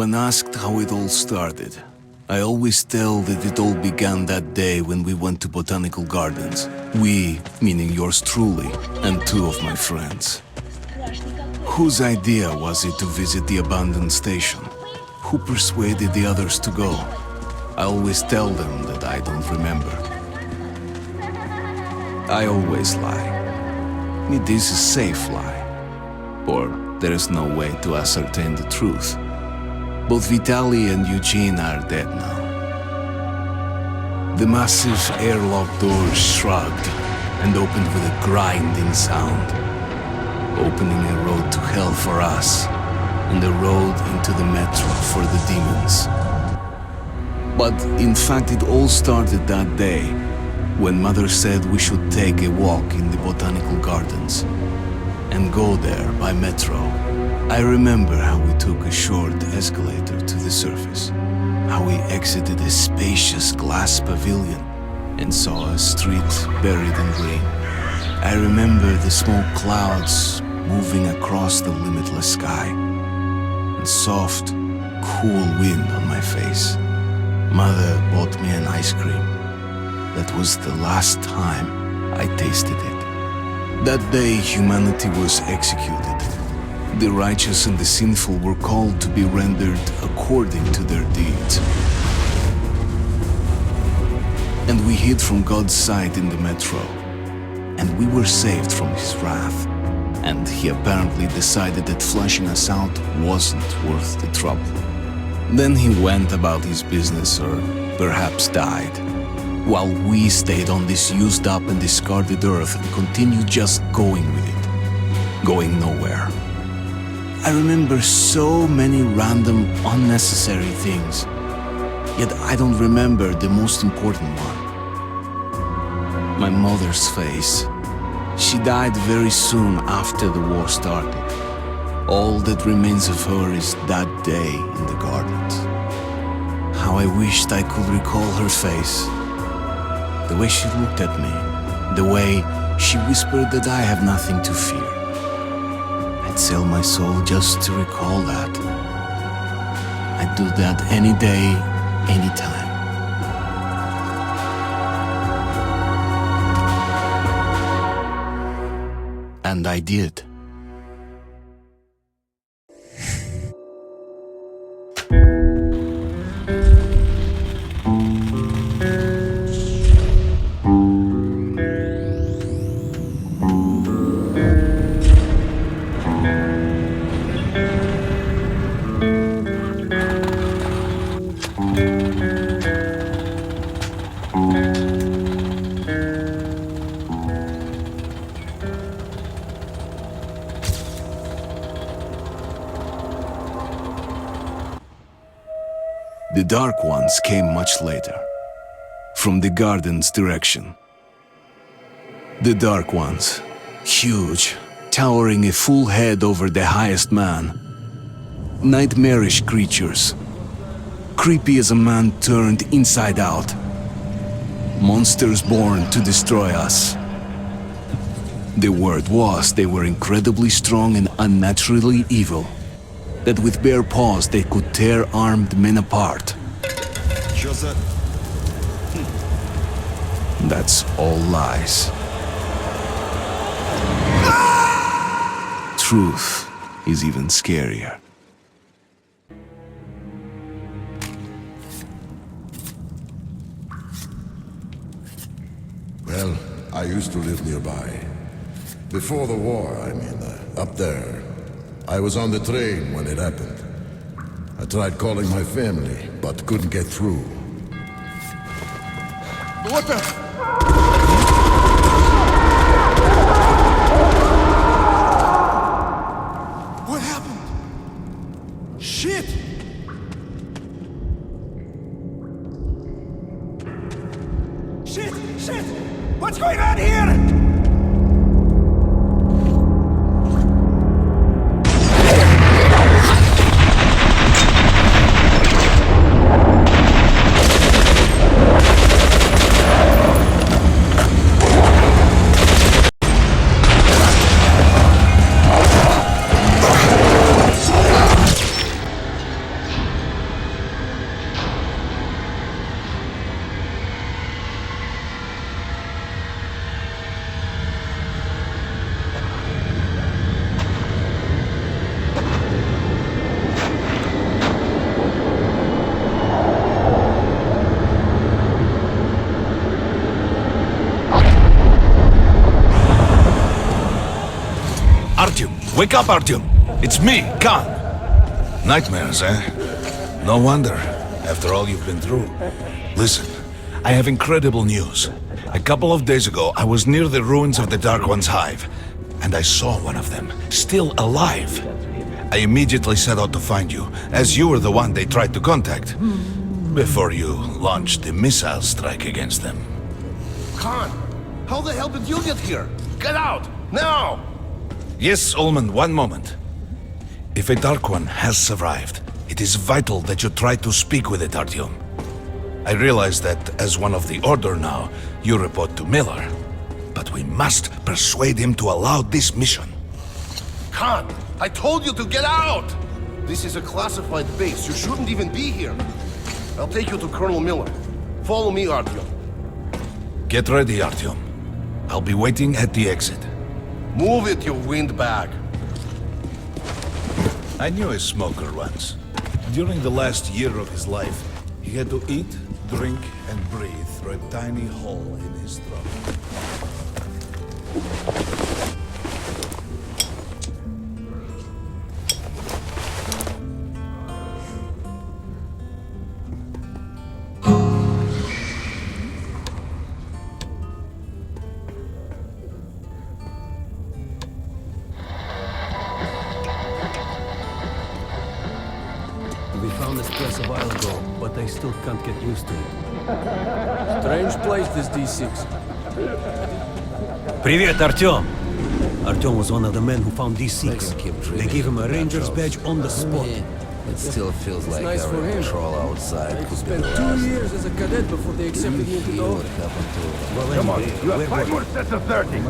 When asked how it all started, I always tell that it all began that day when we went to botanical gardens. We, meaning yours truly, and two of my friends. Whose idea was it to visit the abandoned station? Who persuaded the others to go? I always tell them that I don't remember. I always lie. It is a safe lie, or there is no way to ascertain the truth. Both Vitaly and Eugene are dead now. The massive airlock doors shrugged and opened with a grinding sound, opening a road to hell for us and a road into the metro for the demons. But in fact, it all started that day when Mother said we should take a walk in the botanical gardens and go there by metro. I remember how we took a short escalator to the surface, how we exited a spacious glass pavilion and saw a street buried in green. I remember the smoke clouds moving across the limitless sky and soft, cool wind on my face. Mother bought me an ice cream. That was the last time I tasted it. That day, humanity was executed. The righteous and the sinful were called to be rendered according to their deeds. And we hid from God's sight in the metro, and we were saved from his wrath. And he apparently decided that flushing us out wasn't worth the trouble. Then he went about his business, or perhaps died, while we stayed on this used up and discarded earth and continued just going with it, going nowhere. I remember so many random, unnecessary things, yet I don't remember the most important one. My mother's face. She died very soon after the war started. All that remains of her is that day in the gardens. How I wished I could recall her face. The way she looked at me, the way she whispered that I have nothing to fear. I'd sell my soul just to recall that. I'd do that any day, any time. And I did. The Dark Ones came much later, from the garden's direction. The Dark Ones, huge, towering a full head over the highest man. Nightmarish creatures, creepy as a man turned inside out. Monsters born to destroy us. The word was they were incredibly strong and unnaturally evil, that with bare paws they could tear armed men apart. That's all lies. Truth is even scarier. Well, I used to live nearby. Before the war, up there. I was on the train when it happened. I tried calling my family, but couldn't get through. What the? What happened? Shit! Shit! What's going on here? Wake up, Artyom! It's me, Khan! Nightmares, eh? No wonder, after all you've been through. Listen, I have incredible news. A couple of days ago, I was near the ruins of the Dark One's hive, and I saw one of them, still alive. I immediately set out to find you, as you were the one they tried to contact, before you launched the missile strike against them. Khan, how the hell did you get here? Get out, now! Yes, Ullman, one moment. If a Dark One has survived, it is vital that you try to speak with it, Artyom. I realize that as one of the Order now, you report to Miller. But we must persuade him to allow this mission. Khan, I told you to get out! This is a classified base. You shouldn't even be here. I'll take you to Colonel Miller. Follow me, Artyom. Get ready, Artyom. I'll be waiting at the exit. Move it, you windbag. I knew a smoker once. During the last year of his life, he had to eat, drink, and breathe through a tiny hole in his throat. We found this place a while ago, but I still can't get used to it. Strange place, this D6. Привет, Артем! Артем was one of the men who found D6. They gave him a ranger's badge on the spot. It still feels like nice for our him. patrol outside could be Spent the 2 last. years as a cadet before they Do you accepted me into the feel what order. happened to Well, anyway, where were sets of 30.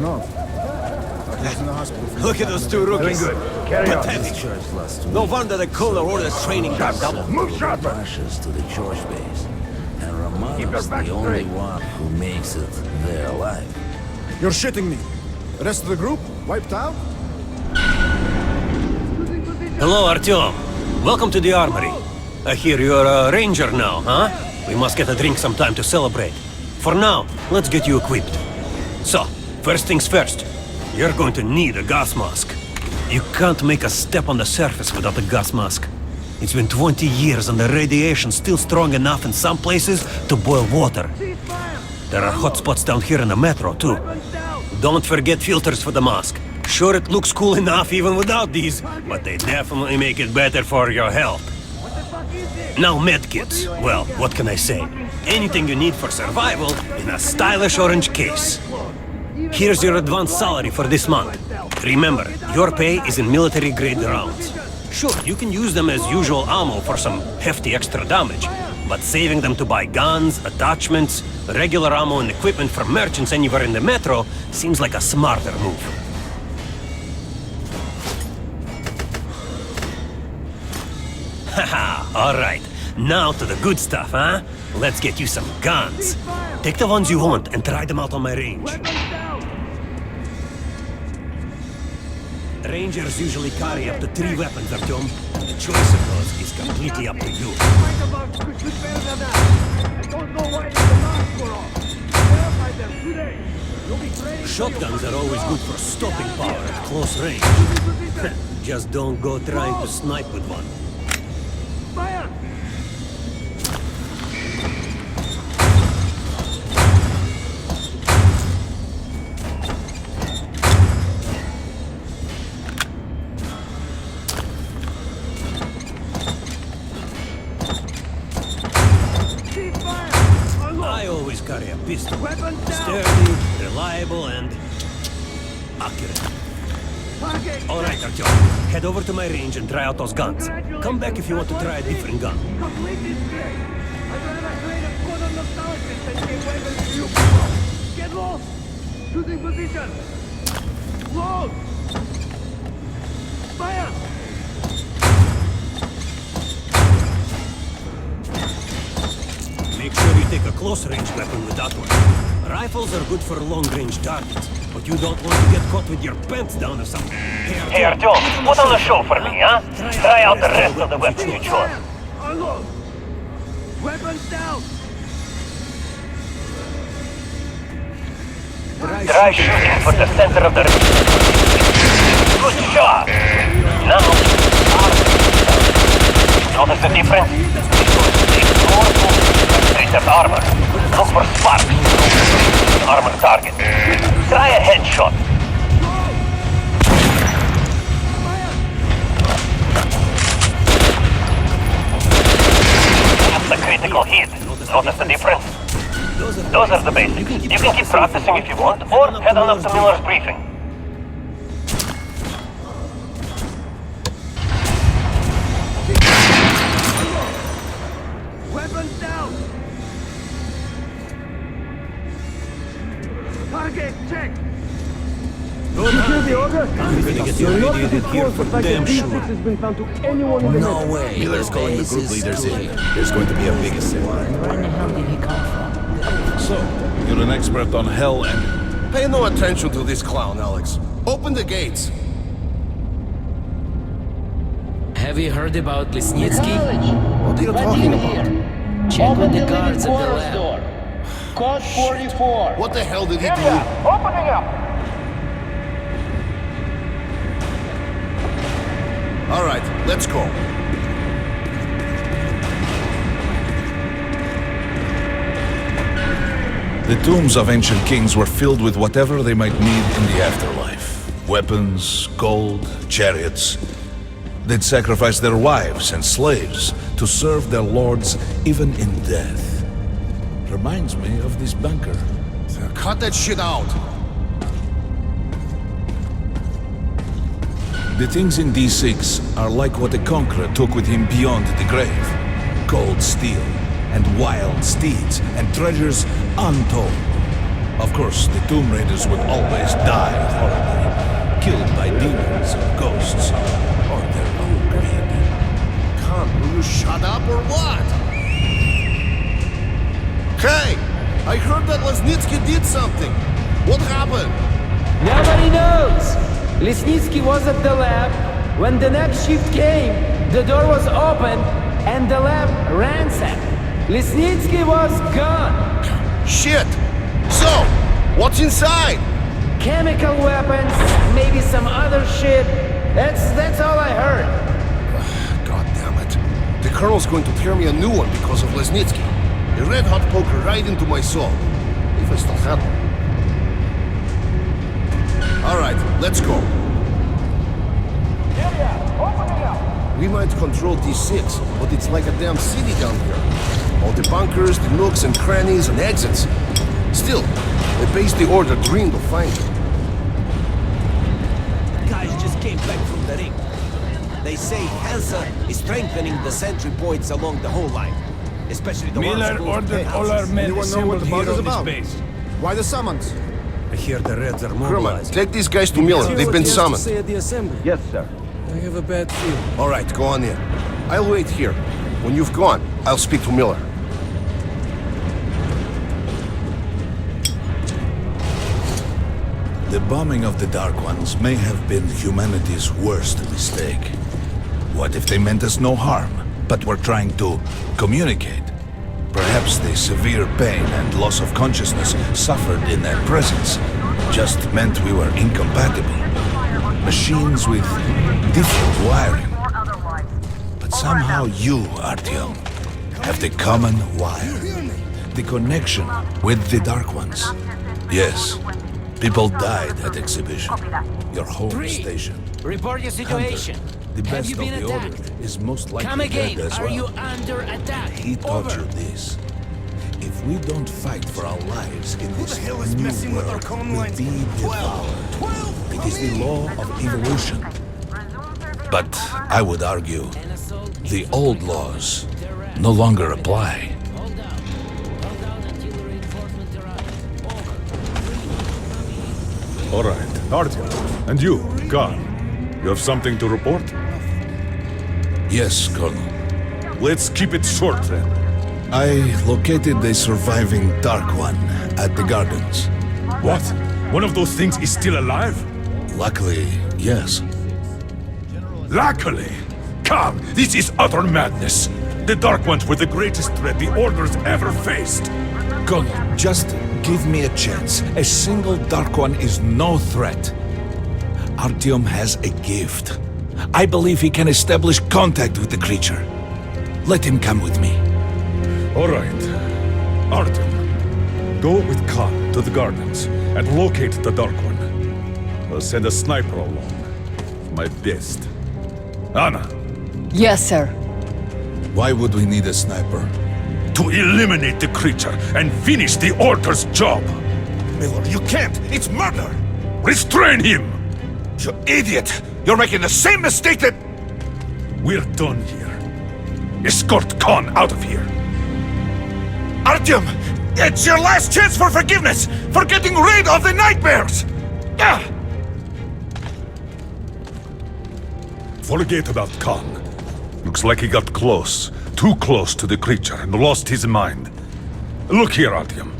Look at those two rookies. Pathetic. discharge last week? No wonder the Color Order's training got doubled. Move sharper. Rushes to the George base. And Keep your Romanov's back the only straight. one who makes it there alive. You're shitting me. The rest of the group wiped out? Hello, Artyom. Welcome to the armory. I hear you're a ranger now, huh? We must get a drink sometime to celebrate. For now, let's get you equipped. So, first things first. You're going to need a gas mask. You can't make a step on the surface without a gas mask. It's been 20 years and the radiation's still strong enough in some places to boil water. There are hot spots down here in the metro, too. Don't forget filters for the mask. Sure, it looks cool enough even without these, but they definitely make it better for your health. Now medkits. Well, what can I say? Anything you need for survival in a stylish orange case. Here's your advance salary for this month. Remember, your pay is in military-grade rounds. Sure, you can use them as usual ammo for some hefty extra damage, but saving them to buy guns, attachments, regular ammo and equipment from merchants anywhere in the metro seems like a smarter move. Haha, alright. Now to the good stuff, huh? Let's get you some guns. Take the ones you want and try them out on my range. Rangers usually carry up to 3 weapons, Artyom. The choice of those is completely up to you. Shotguns are always good for stopping power at close range. Just don't go trying to snipe with one. I always carry a pistol. Sturdy, reliable, and accurate. Alright, Artyom. Head over to my range and try out those guns. Come back if you want to try a different gun. Get lost! Shooting position! Close! Fire! Make sure you take a close-range weapon with that one. Rifles are good for long-range targets, but you don't want to get caught with your pants down or something. Hey, Artyom, put on a show for me, huh? Try out the rest of the weapons you chose. Unload! Weapons down! Try shooting for the center of the ring. Good job! Now, notice the difference? Reset armor. Look for sparks. Armor target. Try a headshot. That's the critical hit. Notice the difference? Those are the basics. You can keep practicing if you want, or head on up to Miller's briefing. Weapons down! Target check! I'm gonna get you radiated here for damn sure. No way. Miller's calling the group leaders in. There's going to be a big assembly. Where in the hell did he come from? So, you're an expert on hell and... Pay no attention to this clown, Alex. Open the gates. Have you heard about Lesnitsky? What are you talking about? Check with the guards at the lab. Code 44! What the hell did he do? Opening up! All right, let's go. The tombs of ancient kings were filled with whatever they might need in the afterlife. Weapons, gold, chariots. They'd sacrifice their wives and slaves to serve their lords even in death. Reminds me of this bunker. Cut that shit out. The things in D6 are like what a conqueror took with him beyond the grave. Gold steel, and wild steeds, and treasures untold. Of course, the Tomb Raiders would always die horribly, killed by demons or ghosts, or their own greed. Khan, will you shut up or what? Hey! I heard that Lesnitsky did something. What happened? Nobody knows! Lesnitsky was at the lab. When the next shift came, the door was open and the lab ransacked. Lesnitsky was gone. Shit! So, what's inside? Chemical weapons, maybe some other shit. That's all I heard. God damn it. The Colonel's going to tear me a new one because of Lesnitsky. A red-hot poker right into my soul. If I still had one. Alright, let's go. We might control D6, but it's like a damn city down here. All the bunkers, the nooks and crannies and exits. Still, the base the Order dreamed of finding. Guys just came back from the ring. They say Hansa is strengthening the sentry points along the whole line. Especially the ones Miller close to ordered the all our houses. men Anyone know what assembled the here bug is on this about? base. Why the summons? I hear the Reds are Kerman, mobilized. take these guys to Miller. They've been summoned. Yes, sir. I have a bad feeling. Alright, go on in. I'll wait here. When you've gone, I'll speak to Miller. The bombing of the Dark Ones may have been humanity's worst mistake. What if they meant us no harm, but were trying to communicate? Perhaps the severe pain and loss of consciousness suffered in their presence just meant we were incompatible. Machines with different wiring. But somehow you, Artyom, have the common wire. The connection with the Dark Ones. Yes, people died at exhibition. Your home station. Report your situation. The Have best you of been the Order attacked? is most likely Come again. dead as Are well. you under attack? He taught Over. you this. If we don't fight for our lives in this hell is new messing with world, our common we'll lines? be devoured. It is the law of evolution. But I would argue An assault the old laws no longer apply. Hold down. Hold down until the reinforcement arrives. Over. All right, Artyom. And you, Khan. You have something to report? Yes, Colonel. Let's keep it short then. I located the surviving Dark One at the gardens. What? One of those things is still alive? Luckily, yes. Luckily! Come, this is utter madness. The Dark Ones were the greatest threat the Order's ever faced. Colonel, just give me a chance. A single Dark One is no threat. Artyom has a gift. I believe he can establish contact with the creature. Let him come with me. All right. Artyom, go with Khan to the gardens and locate the Dark One. I'll send a sniper along. My best. Anna, Yes, sir. Why would we need a sniper? to eliminate the creature and finish the Order's job. Miller, you can't! It's murder! Restrain him! You idiot! You're making the same mistake that... We're done here. Escort Khan out of here. Artyom! It's your last chance for forgiveness! For getting rid of the nightmares! Ah! Forget about Khan. Looks like he got close. Too close to the creature and lost his mind. Look here, Artyom.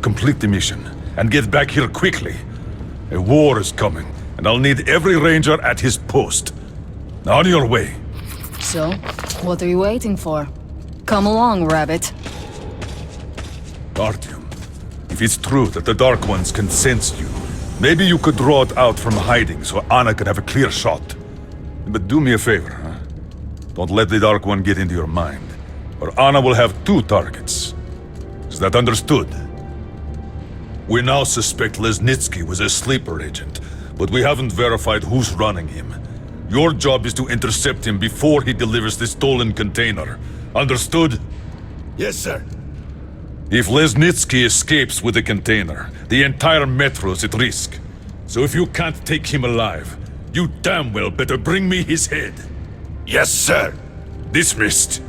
Complete the mission and get back here quickly. A war is coming, and I'll need every ranger at his post. On your way. So, what are you waiting for? Come along, Rabbit. Artyom, if it's true that the Dark Ones can sense you, maybe you could draw it out from hiding so Anna can have a clear shot. But do me a favor, huh? Don't let the Dark One get into your mind, or Anna will have 2 targets. Is that understood? We now suspect Lesnitsky was a sleeper agent, but we haven't verified who's running him. Your job is to intercept him before he delivers the stolen container. Understood? Yes, sir. If Lesnitsky escapes with the container, the entire metro is at risk. So if you can't take him alive, you damn well better bring me his head. Yes, sir. Dismissed.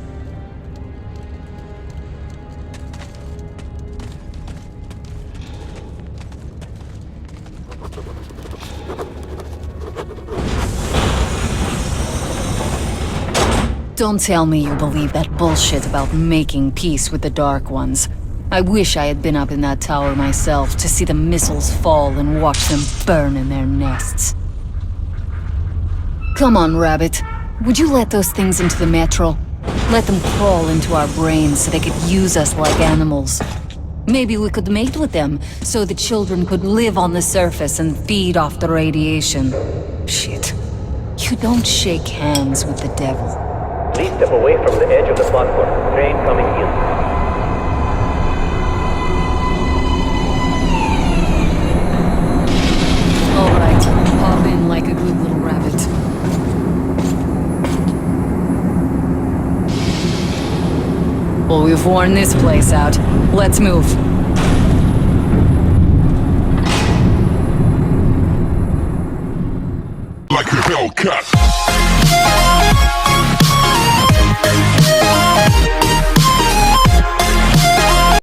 Don't tell me you believe that bullshit about making peace with the Dark Ones. I wish I had been up in that tower myself to see the missiles fall and watch them burn in their nests. Come on, Rabbit. Would you let those things into the metro? Let them crawl into our brains so they could use us like animals. Maybe we could mate with them so the children could live on the surface and feed off the radiation. Shit. You don't shake hands with the devil. Please step away from the edge of the platform. Train coming in. Alright, hop in like a good little rabbit. Well, we've worn this place out. Let's move. Like a Hellcat.